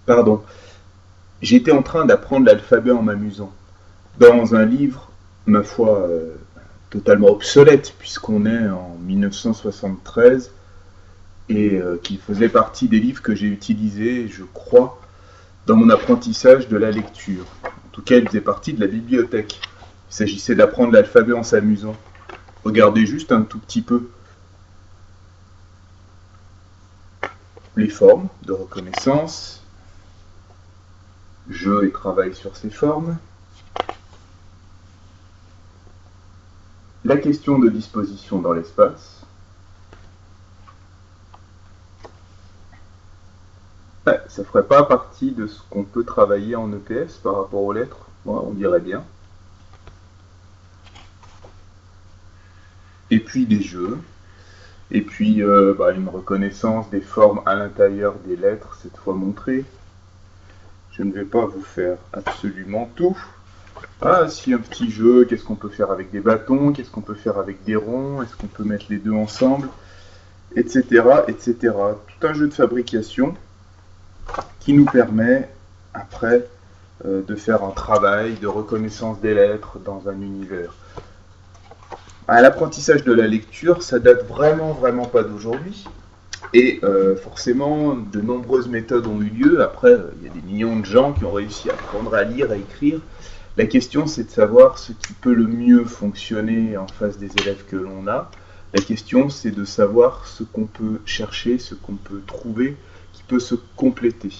Pardon, j'étais en train d'apprendre l'alphabet en m'amusant. Dans un livre, ma foi, totalement obsolète, puisqu'on est en 1973, et qui faisait partie des livres que j'ai utilisés, je crois, dans mon apprentissage de la lecture. En tout cas, il faisait partie de la bibliothèque. Il s'agissait d'apprendre l'alphabet en s'amusant. Regardez juste un tout petit peu les formes de reconnaissance, jeu et travail sur ces formes, la question de disposition dans l'espace. Ouais, ça ferait pas partie de ce qu'on peut travailler en EPS par rapport aux lettres. Ouais, on dirait bien. Et puis des jeux. Et puis une reconnaissance des formes à l'intérieur des lettres, cette fois montrée. Je ne vais pas vous faire absolument tout. Ah, si, un petit jeu, qu'est-ce qu'on peut faire avec des bâtons, qu'est-ce qu'on peut faire avec des ronds, est-ce qu'on peut mettre les deux ensemble, etc., etc. Tout un jeu de fabrication qui nous permet, après, de faire un travail de reconnaissance des lettres dans un univers. L'apprentissage de la lecture, ça date vraiment, vraiment pas d'aujourd'hui. Et forcément, de nombreuses méthodes ont eu lieu. Après, il y a des millions de gens qui ont réussi à apprendre à lire, à écrire. La question, c'est de savoir ce qui peut le mieux fonctionner en face des élèves que l'on a. La question, c'est de savoir ce qu'on peut chercher, ce qu'on peut trouver, qui peut se compléter.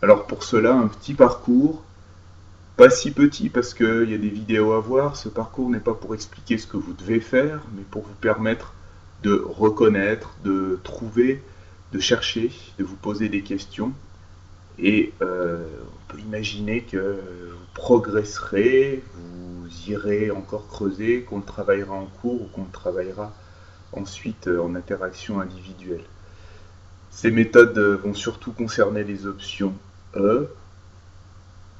Alors pour cela, un petit parcours, pas si petit parce qu'il y a des vidéos à voir. Ce parcours n'est pas pour expliquer ce que vous devez faire, mais pour vous permettre de reconnaître, de trouver, de chercher, de vous poser des questions. Et on peut imaginer que vous progresserez, vous irez encore creuser, qu'on le travaillera en cours ou qu'on le travaillera ensuite en interaction individuelle. Ces méthodes vont surtout concerner les options E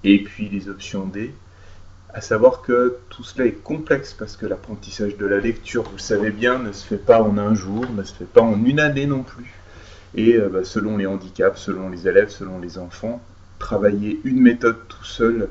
et puis les options D. À savoir que tout cela est complexe parce que l'apprentissage de la lecture, vous le savez bien, ne se fait pas en un jour, ne se fait pas en une année non plus. Et selon les handicaps, selon les élèves, selon les enfants, travailler une méthode tout seul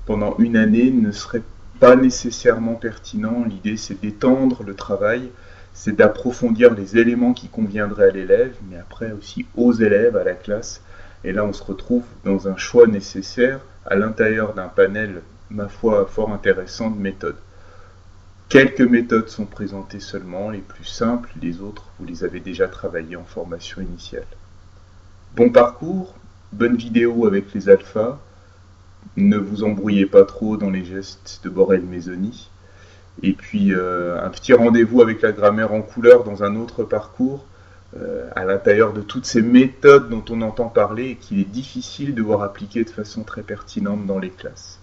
pendant une année ne serait pas nécessairement pertinent. L'idée, c'est d'étendre le travail, c'est d'approfondir les éléments qui conviendraient à l'élève, mais après aussi aux élèves, à la classe. Et là, on se retrouve dans un choix nécessaire à l'intérieur d'un panel, ma foi, fort intéressant de méthodes. Quelques méthodes sont présentées seulement, les plus simples, les autres, vous les avez déjà travaillées en formation initiale. Bon parcours, bonne vidéo avec les alphas, ne vous embrouillez pas trop dans les gestes de Borel-Maisoni, et puis un petit rendez-vous avec la grammaire en couleur dans un autre parcours, à l'intérieur de toutes ces méthodes dont on entend parler et qu'il est difficile de voir appliquer de façon très pertinente dans les classes.